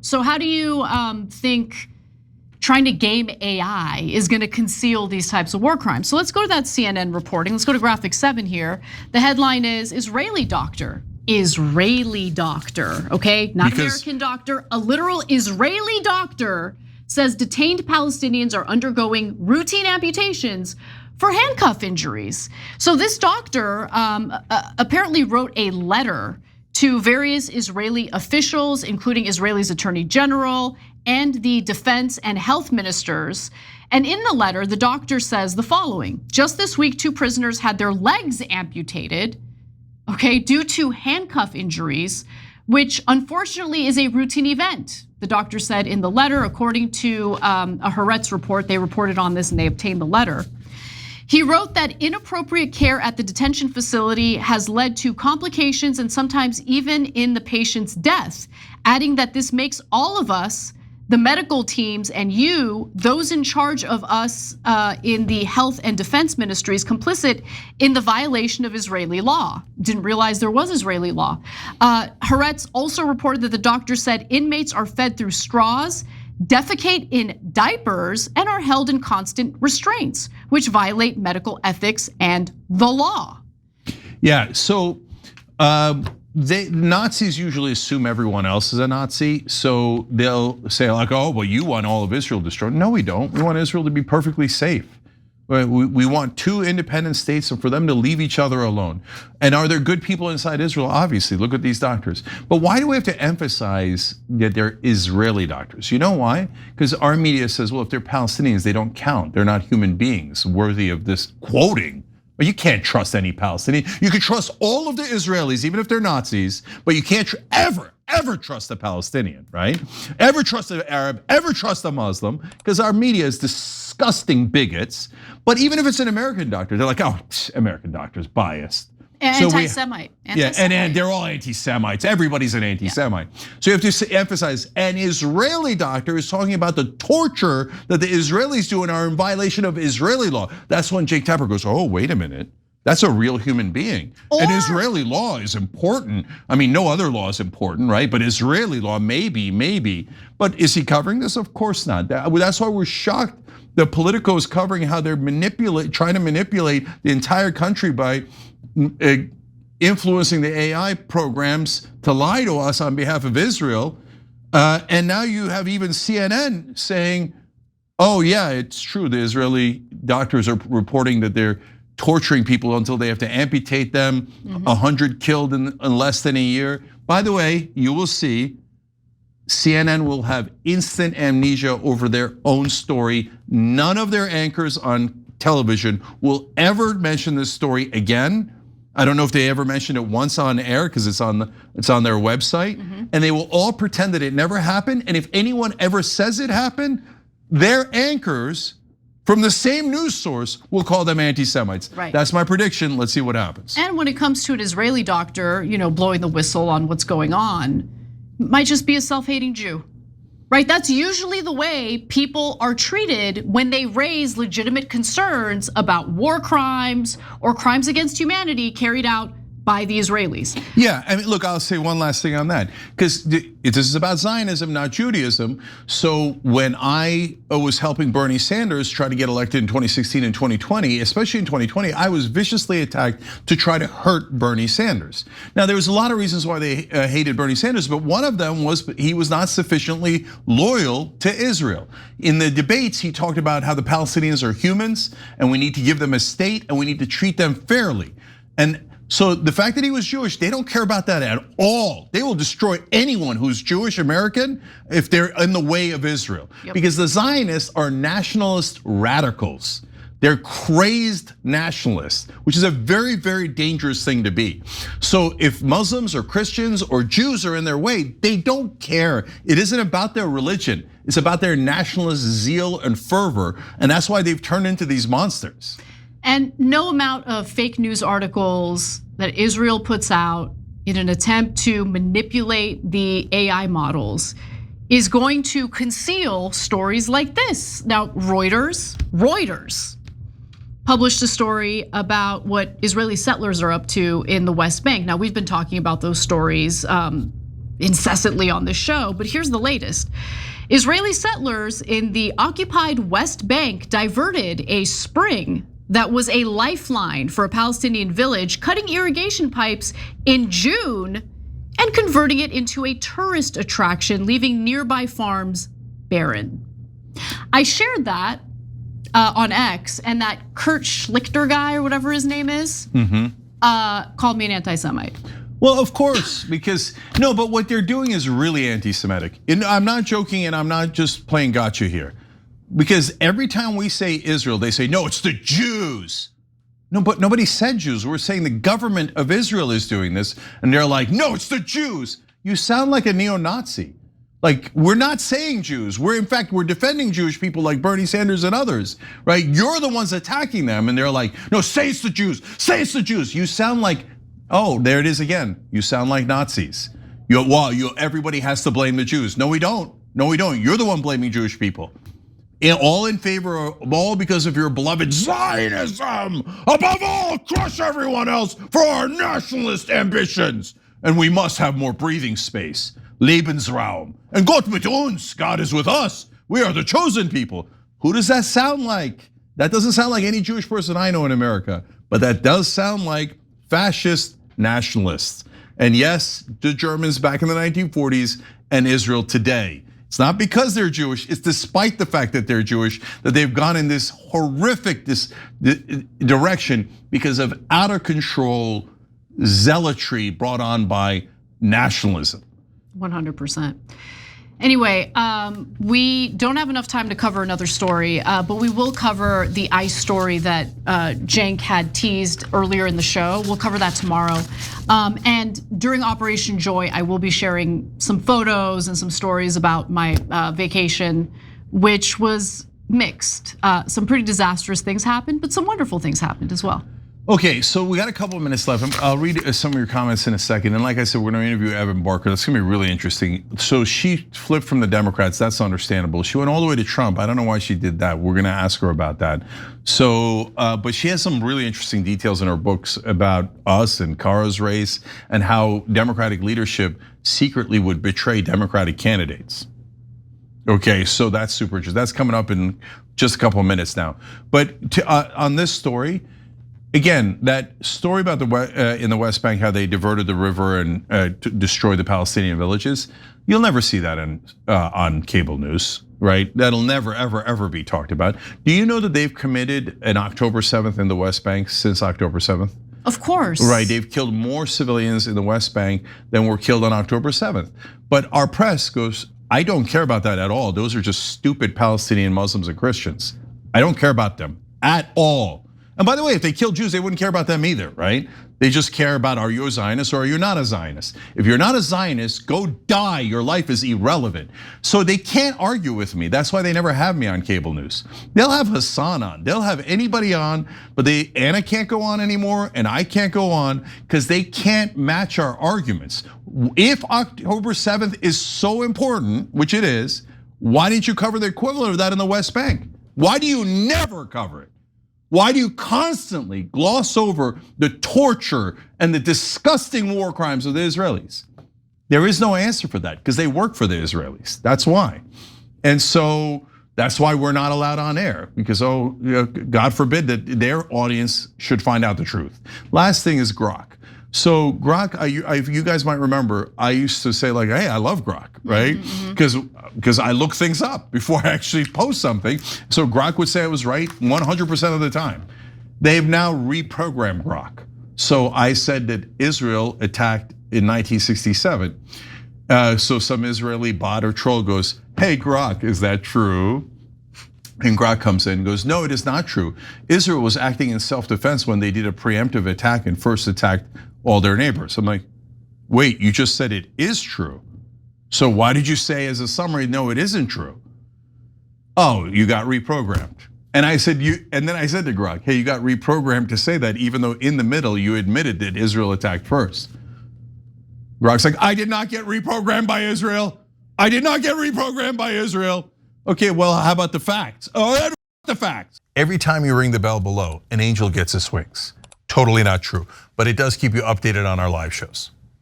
So how do you think trying to game AI is gonna conceal these types of war crimes? So let's go to that CNN reporting. Let's go to graphic 7 here. The headline is Israeli doctor, okay? Not American doctor, a literal Israeli doctor says detained Palestinians are undergoing routine amputations for handcuff injuries. So this doctor apparently wrote a letter to various Israeli officials, including Israel's attorney general and the defense and health ministers. And in the letter, the doctor says the following: just this week, 2 prisoners had their legs amputated, okay, due to handcuff injuries, which unfortunately is a routine event. The doctor said in the letter, according to a Haaretz report, they reported on this and they obtained the letter. He wrote that inappropriate care at the detention facility has led to complications and sometimes even in the patient's death, adding that this makes all of us, the medical teams, and you, those in charge of us in the health and defense ministries, complicit in the violation of Israeli law. Didn't realize there was Israeli law. Haaretz also reported that the doctor said inmates are fed through straws, defecate in diapers, and are held in constant restraints, which violate medical ethics and the law. Yeah, so Nazis usually assume everyone else is a Nazi, so they'll say like, oh, well, you want all of Israel destroyed. No, we don't. We want Israel to be perfectly safe. We want 2 independent states and for them to leave each other alone. And are there good people inside Israel? Obviously, look at these doctors. But why do we have to emphasize that they're Israeli doctors? You know why? Because our media says, well, if they're Palestinians, they don't count. They're not human beings worthy of this quoting. But you can't trust any Palestinian. You can trust all of the Israelis, even if they're Nazis, but you can't ever trust a Palestinian, right? Ever trust an Arab, ever trust a Muslim, because our media is disgusting bigots. But even if it's an American doctor, they're like, oh, American doctor's biased. Anti-Semite. Yeah, and they're all anti-Semites. Everybody's an anti-Semite. Yeah. So you have to emphasize, an Israeli doctor is talking about the torture that the Israelis do and are in violation of Israeli law. That's when Jake Tapper goes, oh, wait a minute. That's a real human being. And Israeli law is important. I mean, no other law is important, right? But Israeli law, maybe. But is he covering this? Of course not. That's why we're shocked that Politico is covering how they're trying to manipulate the entire country by influencing the AI programs to lie to us on behalf of Israel. And now you have even CNN saying, oh yeah, it's true. The Israeli doctors are reporting that they're torturing people until they have to amputate them, 100 killed in less than a year. By the way, you will see CNN will have instant amnesia over their own story. None of their anchors on television will ever mention this story again. I don't know if they ever mentioned it once on air because it's on their website. And they will all pretend that it never happened. And if anyone ever says it happened, their anchors from the same news source will call them anti-Semites. Right. That's my prediction. Let's see what happens. And when it comes to an Israeli doctor, blowing the whistle on what's going on, might just be a self-hating Jew, right? That's usually the way people are treated when they raise legitimate concerns about war crimes or crimes against humanity carried out by the Israelis. Yeah, I mean, look, I'll say one last thing on that, because this is about Zionism, not Judaism. So when I was helping Bernie Sanders try to get elected in 2016 and 2020, especially in 2020, I was viciously attacked to try to hurt Bernie Sanders. Now, there was a lot of reasons why they hated Bernie Sanders, but one of them was he was not sufficiently loyal to Israel. In the debates, he talked about how the Palestinians are humans and we need to give them a state and we need to treat them fairly. And so the fact that he was Jewish, they don't care about that at all. They will destroy anyone who's Jewish American if they're in the way of Israel. Because the Zionists are nationalist radicals. They're crazed nationalists, which is a very, very dangerous thing to be. So if Muslims or Christians or Jews are in their way, they don't care. It isn't about their religion. It's about their nationalist zeal and fervor. And that's why they've turned into these monsters. And no amount of fake news articles that Israel puts out in an attempt to manipulate the AI models is going to conceal stories like this. Now, Reuters published a story about what Israeli settlers are up to in the West Bank. Now, we've been talking about those stories incessantly on the show, but here's the latest. Israeli settlers in the occupied West Bank diverted a spring that was a lifeline for a Palestinian village, cutting irrigation pipes in June and converting it into a tourist attraction, leaving nearby farms barren. I shared that on X, and that Kurt Schlichter guy, or whatever his name is, called me an anti-Semite. Well, of course, because no, but what they're doing is really anti-Semitic. And I'm not joking, and I'm not just playing gotcha here. Because every time we say Israel, they say, no, it's the Jews. No, but nobody said Jews. We're saying the government of Israel is doing this, and they're like, no, it's the Jews. You sound like a neo-Nazi. Like, we're not saying Jews. In fact, we're defending Jewish people like Bernie Sanders and others, right? You're the ones attacking them, and they're like, no, say it's the Jews, say it's the Jews. You sound like, oh, there it is again. You sound like Nazis. Everybody has to blame the Jews. No, we don't. No, we don't. You're the one blaming Jewish people. All in favor of all because of your beloved Zionism. Above all, crush everyone else for our nationalist ambitions. And we must have more breathing space. Lebensraum. And Gott mit uns. God is with us. We are the chosen people. Who does that sound like? That doesn't sound like any Jewish person I know in America, but that does sound like fascist nationalists. And yes, the Germans back in the 1940s and Israel today. It's not because they're Jewish, it's despite the fact that they're Jewish that they've gone in this horrific direction because of out of control zealotry brought on by nationalism. 100%. Anyway, we don't have enough time to cover another story, but we will cover the ICE story that Cenk had teased earlier in the show. We'll cover that tomorrow. And during Operation Joy, I will be sharing some photos and some stories about my vacation, which was mixed. Some pretty disastrous things happened, but some wonderful things happened as well. Okay, so we got a couple of minutes left. I'll read some of your comments in a second. And like I said, we're gonna interview Evan Barker. That's gonna be really interesting. So she flipped from the Democrats, that's understandable. She went all the way to Trump. I don't know why she did that. We're gonna ask her about that. So, but she has some really interesting details in her books about us and Kara's race and how Democratic leadership secretly would betray Democratic candidates. Okay, so that's super interesting. That's coming up in just a couple of minutes now. But on this story, again, that story about in the West Bank, how they diverted the river and to destroy the Palestinian villages, you'll never see that on cable news, right? That'll never, ever, ever be talked about. Do you know that they've committed an October 7th in the West Bank since October 7th? Of course. Right, they've killed more civilians in the West Bank than were killed on October 7th. But our press goes, I don't care about that at all. Those are just stupid Palestinian Muslims and Christians. I don't care about them at all. And by the way, if they kill Jews, they wouldn't care about them either, right? They just care about, are you a Zionist or are you not a Zionist? If you're not a Zionist, go die, your life is irrelevant. So they can't argue with me. That's why they never have me on cable news. They'll have Hassan on, they'll have anybody on, but Anna can't go on anymore and I can't go on because they can't match our arguments. If October 7th is so important, which it is, why didn't you cover the equivalent of that in the West Bank? Why do you never cover it? Why do you constantly gloss over the torture and the disgusting war crimes of the Israelis? There is no answer for that because they work for the Israelis. That's why. And so that's why we're not allowed on air because, God forbid that their audience should find out the truth. Last thing is Grok. So Grok, you guys might remember, I used to say like, hey, I love Grok, right? Because I look things up before I actually post something. So Grok would say I was right 100% of the time. They've now reprogrammed Grok. So I said that Israel attacked in 1967. So some Israeli bot or troll goes, hey Grok, is that true? And Grok comes in and goes, no, it is not true. Israel was acting in self-defense when they did a preemptive attack and first attacked all their neighbors. I'm like, wait, you just said it is true. So why did you say as a summary, no, it isn't true? Oh, you got reprogrammed. And I said, and then I said to Grok, hey, you got reprogrammed to say that even though in the middle you admitted that Israel attacked first. Grok's like, I did not get reprogrammed by Israel. I did not get reprogrammed by Israel. Okay, well, how about the facts? Oh, the facts. Every time you ring the bell below, an angel gets his wings. Totally not true, but it does keep you updated on our live shows.